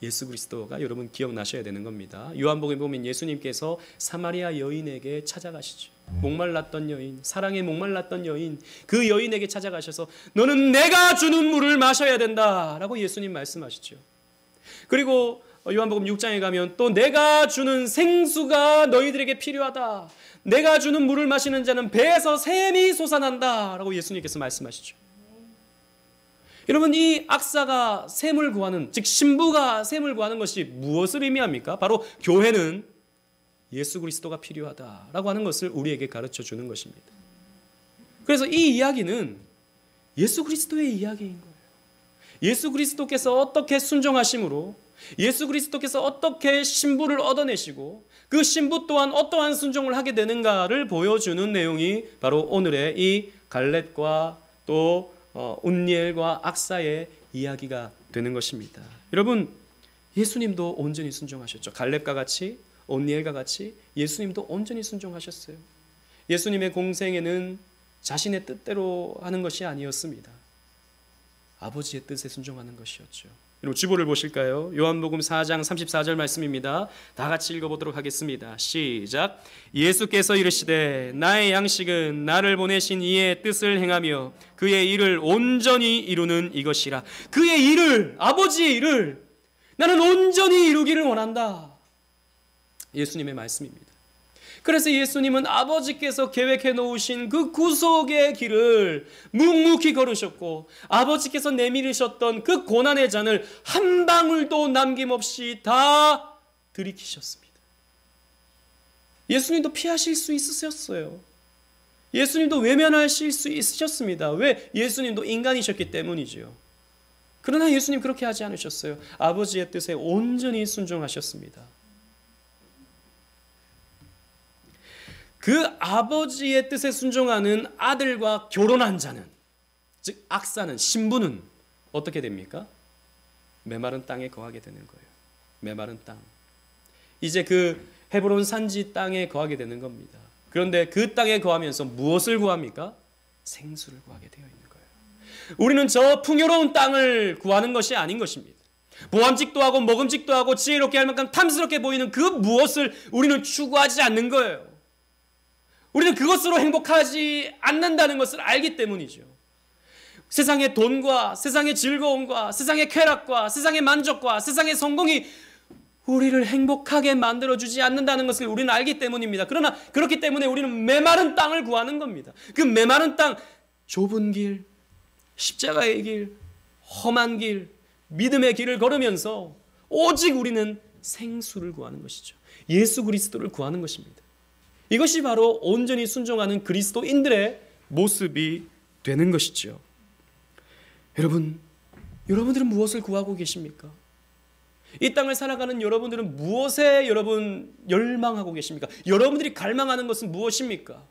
예수 그리스도가 여러분 기억나셔야 되는 겁니다. 요한복음에 보면 예수님께서 사마리아 여인에게 찾아가시죠. 목말랐던 여인, 사랑에 목말랐던 여인, 그 여인에게 찾아가셔서 너는 내가 주는 물을 마셔야 된다 라고 예수님 말씀하시죠. 그리고 요한복음 6장에 가면 또 내가 주는 생수가 너희들에게 필요하다, 내가 주는 물을 마시는 자는 배에서 샘이 솟아난다 라고 예수님께서 말씀하시죠. 여러분, 이 악사가 샘을 구하는, 즉 신부가 샘을 구하는 것이 무엇을 의미합니까? 바로 교회는 예수 그리스도가 필요하다라고 하는 것을 우리에게 가르쳐 주는 것입니다. 그래서 이 이야기는 예수 그리스도의 이야기인 거예요. 예수 그리스도께서 어떻게 순종하심으로, 예수 그리스도께서 어떻게 신부를 얻어내시고 그 신부 또한 어떠한 순종을 하게 되는가를 보여주는 내용이 바로 오늘의 이 갈렙과 또 운니엘과 악사의 이야기가 되는 것입니다. 여러분, 예수님도 온전히 순종하셨죠. 갈렙과 같이, 온니엘과 같이 예수님도 온전히 순종하셨어요. 예수님의 공생에는 자신의 뜻대로 하는 것이 아니었습니다. 아버지의 뜻에 순종하는 것이었죠. 여러분, 주보를 보실까요? 요한복음 4장 34절 말씀입니다. 다 같이 읽어보도록 하겠습니다. 시작. 예수께서 이르시되 나의 양식은 나를 보내신 이의 뜻을 행하며 그의 일을 온전히 이루는 이것이라. 그의 일을, 아버지의 일을 나는 온전히 이루기를 원한다. 예수님의 말씀입니다. 그래서 예수님은 아버지께서 계획해 놓으신 그 구속의 길을 묵묵히 걸으셨고, 아버지께서 내밀으셨던 그 고난의 잔을 한 방울도 남김없이 다 들이키셨습니다. 예수님도 피하실 수 있으셨어요. 예수님도 외면하실 수 있으셨습니다. 왜? 예수님도 인간이셨기 때문이죠. 그러나 예수님 그렇게 하지 않으셨어요. 아버지의 뜻에 온전히 순종하셨습니다. 그 아버지의 뜻에 순종하는 아들과 결혼한 자는, 즉 악사는, 신부는 어떻게 됩니까? 메마른 땅에 거하게 되는 거예요. 메마른 땅. 이제 그 헤브론 산지 땅에 거하게 되는 겁니다. 그런데 그 땅에 거하면서 무엇을 구합니까? 생수를 구하게 되어 있는 거예요. 우리는 저 풍요로운 땅을 구하는 것이 아닌 것입니다. 보암직도 하고 먹음직도 하고 지혜롭게 할 만큼 탐스럽게 보이는 그 무엇을 우리는 추구하지 않는 거예요. 우리는 그것으로 행복하지 않는다는 것을 알기 때문이죠. 세상의 돈과 세상의 즐거움과 세상의 쾌락과 세상의 만족과 세상의 성공이 우리를 행복하게 만들어주지 않는다는 것을 우리는 알기 때문입니다. 그러나 그렇기 때문에 우리는 메마른 땅을 구하는 겁니다. 그 메마른 땅, 좁은 길, 십자가의 길, 험한 길, 믿음의 길을 걸으면서 오직 우리는 생수를 구하는 것이죠. 예수 그리스도를 구하는 것입니다. 이것이 바로 온전히 순종하는 그리스도인들의 모습이 되는 것이죠. 여러분들은 무엇을 구하고 계십니까? 이 땅을 살아가는 여러분들은 무엇에 여러분 열망하고 계십니까? 여러분들이 갈망하는 것은 무엇입니까?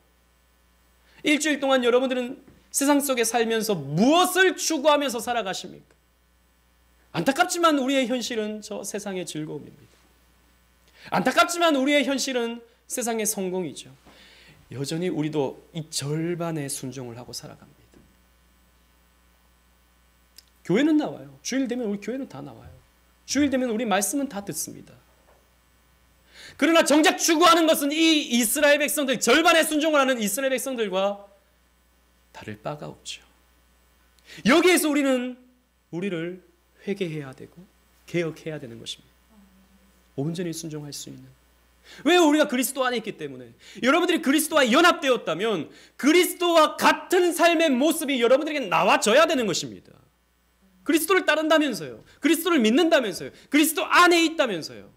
일주일 동안 여러분들은 세상 속에 살면서 무엇을 추구하면서 살아가십니까? 안타깝지만 우리의 현실은 저 세상의 즐거움입니다. 안타깝지만 우리의 현실은 세상의 성공이죠. 여전히 우리도 이 절반의 순종을 하고 살아갑니다. 교회는 나와요. 주일 되면 우리 교회는 다 나와요. 주일 되면 우리 말씀은 다 듣습니다. 그러나 정작 추구하는 것은 이 이스라엘 백성들, 절반의 순종을 하는 이스라엘 백성들과 다를 바가 없죠. 여기에서 우리는 우리를 회개해야 되고 개혁해야 되는 것입니다. 온전히 순종할 수 있는. 왜? 우리가 그리스도 안에 있기 때문에. 여러분들이 그리스도와 연합되었다면 그리스도와 같은 삶의 모습이 여러분들에게 나와져야 되는 것입니다. 그리스도를 따른다면서요. 그리스도를 믿는다면서요. 그리스도 안에 있다면서요.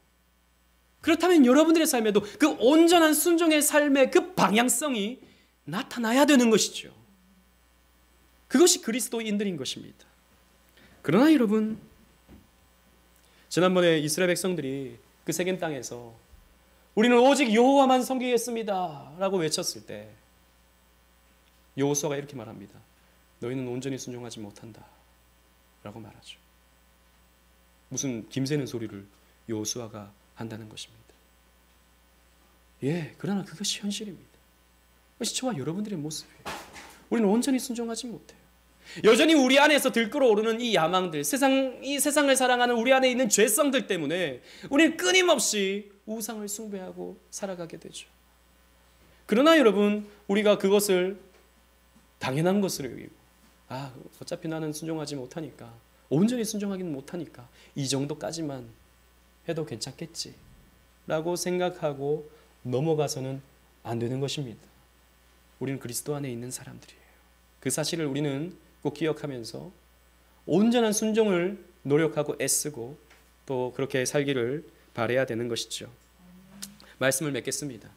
그렇다면 여러분들의 삶에도 그 온전한 순종의 삶의 그 방향성이 나타나야 되는 것이죠. 그것이 그리스도인들인 것입니다. 그러나 여러분, 지난번에 이스라엘 백성들이 그 세겜 땅에서 우리는 오직 여호와만 섬기겠습니다 라고 외쳤을 때 여호수아가 이렇게 말합니다. 너희는 온전히 순종하지 못한다 라고 말하죠. 무슨 김새는 소리를 여호수아가 한다는 것입니다. 예, 그러나 그것이 현실입니다. 그것이 저와 여러분들의 모습이에요. 우리는 온전히 순종하지 못해요. 여전히 우리 안에서 들끓어오르는 이 야망들, 이 세상을 사랑하는 우리 안에 있는 죄성들 때문에 우리는 끊임없이 우상을 숭배하고 살아가게 되죠. 그러나 여러분, 우리가 그것을 당연한 것으로 여기고, 어차피 나는 순종하지 못하니까, 온전히 순종하기는 못하니까 이 정도까지만 해도 괜찮겠지 라고 생각하고 넘어가서는 안 되는 것입니다. 우리는 그리스도 안에 있는 사람들이에요. 그 사실을 우리는 꼭 기억하면서 온전한 순종을 노력하고 애쓰고 또 그렇게 살기를 바라야 되는 것이죠. 말씀을 맺겠습니다.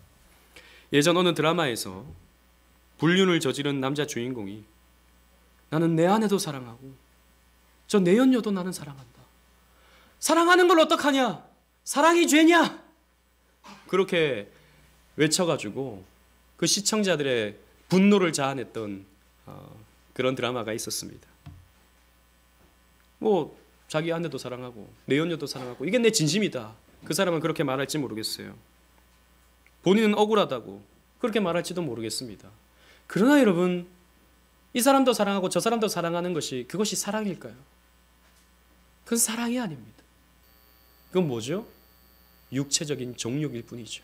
예전 어느 드라마에서 불륜을 저지른 남자 주인공이 나는 내 아내도 사랑하고 저 내연녀도 나는 사랑한다. 사랑하는 걸 어떡하냐? 사랑이 죄냐? 그렇게 외쳐가지고 그 시청자들의 분노를 자아냈던 그런 드라마가 있었습니다. 자기 아내도 사랑하고 내연녀도 사랑하고 이게 내 진심이다. 그 사람은 그렇게 말할지 모르겠어요. 본인은 억울하다고 그렇게 말할지도 모르겠습니다. 그러나 여러분, 이 사람도 사랑하고 저 사람도 사랑하는 것이 그것이 사랑일까요? 그건 사랑이 아닙니다. 그건 뭐죠? 육체적인 정욕일 뿐이죠.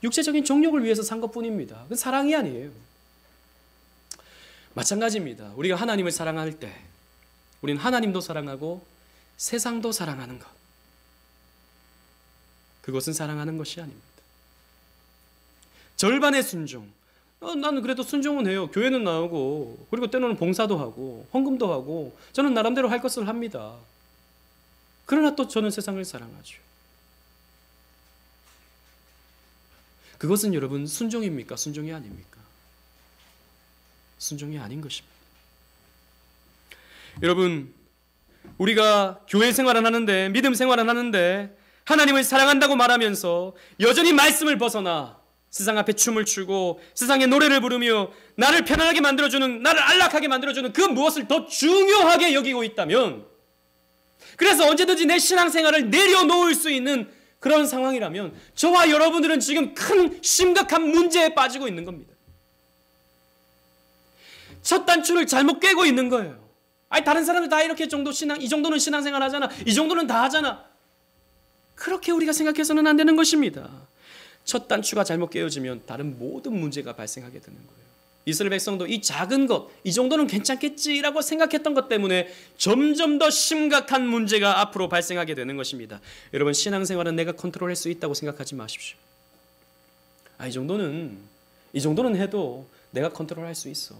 육체적인 정욕을 위해서 산 것뿐입니다. 그건 사랑이 아니에요. 마찬가지입니다. 우리가 하나님을 사랑할 때 우리는 하나님도 사랑하고 세상도 사랑하는 것. 그것은 사랑하는 것이 아닙니다. 절반의 순종. 나는 그래도 순종은 해요. 교회는 나오고 그리고 때로는 봉사도 하고 헌금도 하고 저는 나름대로 할 것을 합니다. 그러나 또 저는 세상을 사랑하죠. 그것은 여러분 순종입니까? 순종이 아닙니까? 순종이 아닌 것입니다. 여러분, 우리가 교회 생활을 하는데, 믿음 생활을 하는데 하나님을 사랑한다고 말하면서 여전히 말씀을 벗어나 세상 앞에 춤을 추고 세상의 노래를 부르며 나를 편안하게 만들어주는, 나를 안락하게 만들어주는 그 무엇을 더 중요하게 여기고 있다면, 그래서 언제든지 내 신앙생활을 내려놓을 수 있는 그런 상황이라면 저와 여러분들은 지금 큰 심각한 문제에 빠지고 있는 겁니다. 첫 단추를 잘못 꿰고 있는 거예요. 다른 사람들 다 이렇게 정도 이 정도는 신앙생활 하잖아. 이 정도는 다 하잖아. 그렇게 우리가 생각해서는 안 되는 것입니다. 첫 단추가 잘못 깨어지면 다른 모든 문제가 발생하게 되는 거예요. 이스라엘 백성도 이 작은 것, 이 정도는 괜찮겠지라고 생각했던 것 때문에 점점 더 심각한 문제가 앞으로 발생하게 되는 것입니다. 여러분, 신앙생활은 내가 컨트롤할 수 있다고 생각하지 마십시오. 이 정도는 해도 내가 컨트롤할 수 있어.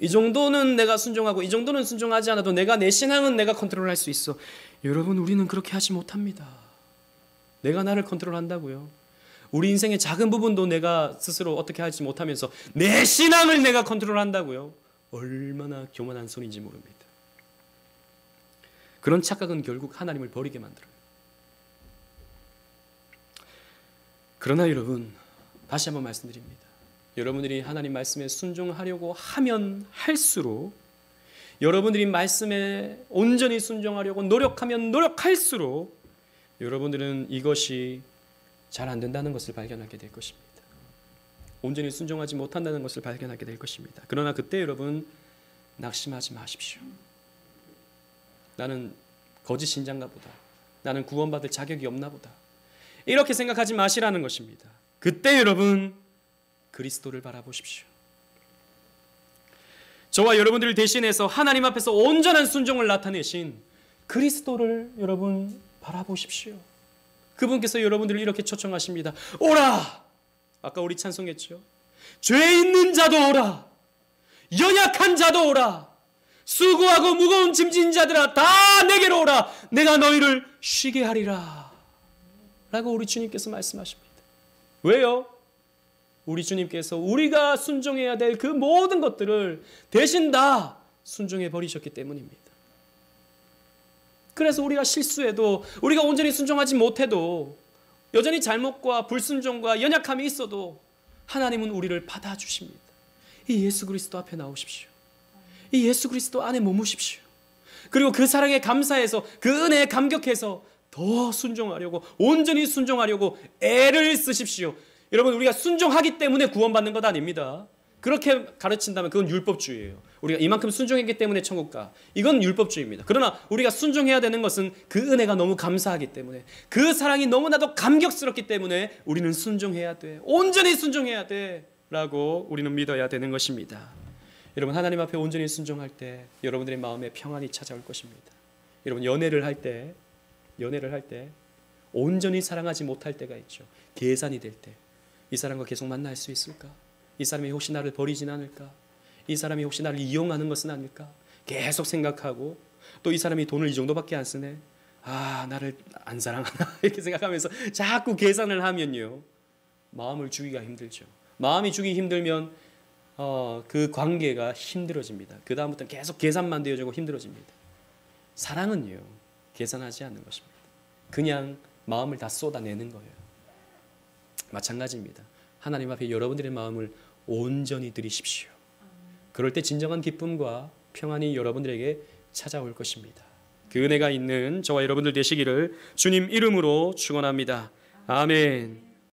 이 정도는 내가 순종하고 이 정도는 순종하지 않아도 내 신앙은 내가 컨트롤할 수 있어. 여러분, 우리는 그렇게 하지 못합니다. 내가 나를 컨트롤한다고요? 우리 인생의 작은 부분도 내가 스스로 어떻게 하지 못하면서 내 신앙을 내가 컨트롤한다고요? 얼마나 교만한 소리인지 모릅니다. 그런 착각은 결국 하나님을 버리게 만들어요. 그러나 여러분, 다시 한번 말씀드립니다. 여러분들이 하나님 말씀에 순종하려고 하면 할수록, 여러분들이 말씀에 온전히 순종하려고 노력하면 노력할수록 여러분들은 이것이 잘 안 된다는 것을 발견하게 될 것입니다. 온전히 순종하지 못한다는 것을 발견하게 될 것입니다. 그러나 그때 여러분, 낙심하지 마십시오. 나는 거짓 신자인가 보다. 나는 구원받을 자격이 없나 보다. 이렇게 생각하지 마시라는 것입니다. 그때 여러분, 그리스도를 바라보십시오. 저와 여러분들을 대신해서 하나님 앞에서 온전한 순종을 나타내신 그리스도를 여러분 바라보십시오. 그분께서 여러분들을 이렇게 초청하십니다. 오라! 아까 우리 찬송했죠. 죄 있는 자도 오라. 연약한 자도 오라. 수고하고 무거운 짐진 자들아 다 내게로 오라. 내가 너희를 쉬게 하리라. 라고 우리 주님께서 말씀하십니다. 왜요? 우리 주님께서 우리가 순종해야 될 그 모든 것들을 대신 다 순종해 버리셨기 때문입니다. 그래서 우리가 실수해도, 우리가 온전히 순종하지 못해도, 여전히 잘못과 불순종과 연약함이 있어도 하나님은 우리를 받아주십니다. 이 예수 그리스도 앞에 나오십시오. 이 예수 그리스도 안에 머무십시오. 그리고 그 사랑에 감사해서, 그 은혜에 감격해서 더 순종하려고, 온전히 순종하려고 애를 쓰십시오. 여러분, 우리가 순종하기 때문에 구원받는 것 아닙니다. 그렇게 가르친다면 그건 율법주의예요. 우리가 이만큼 순종했기 때문에 천국 가. 이건 율법주의입니다. 그러나 우리가 순종해야 되는 것은 그 은혜가 너무 감사하기 때문에, 그 사랑이 너무나도 감격스럽기 때문에 우리는 순종해야 돼. 온전히 순종해야 돼. 라고 우리는 믿어야 되는 것입니다. 여러분, 하나님 앞에 온전히 순종할 때 여러분들의 마음에 평안이 찾아올 것입니다. 여러분, 연애를 할 때 온전히 사랑하지 못할 때가 있죠. 계산이 될 때. 이 사람과 계속 만날 수 있을까? 이 사람이 혹시 나를 버리진 않을까? 이 사람이 혹시 나를 이용하는 것은 아닐까? 계속 생각하고, 또 이 사람이 돈을 이 정도밖에 안 쓰네. 아, 나를 안 사랑하나? 이렇게 생각하면서 자꾸 계산을 하면요, 마음을 주기가 힘들죠. 마음이 주기 힘들면 그 관계가 힘들어집니다. 그 다음부터는 계속 계산만 되어지고 힘들어집니다. 사랑은요, 계산하지 않는 것입니다. 그냥 마음을 다 쏟아내는 거예요. 마찬가지입니다. 하나님 앞에 여러분들의 마음을 온전히 드리십시오. 그럴 때 진정한 기쁨과 평안이 여러분들에게 찾아올 것입니다. 그 은혜가 있는 저와 여러분들 되시기를 주님 이름으로 축원합니다. 아멘.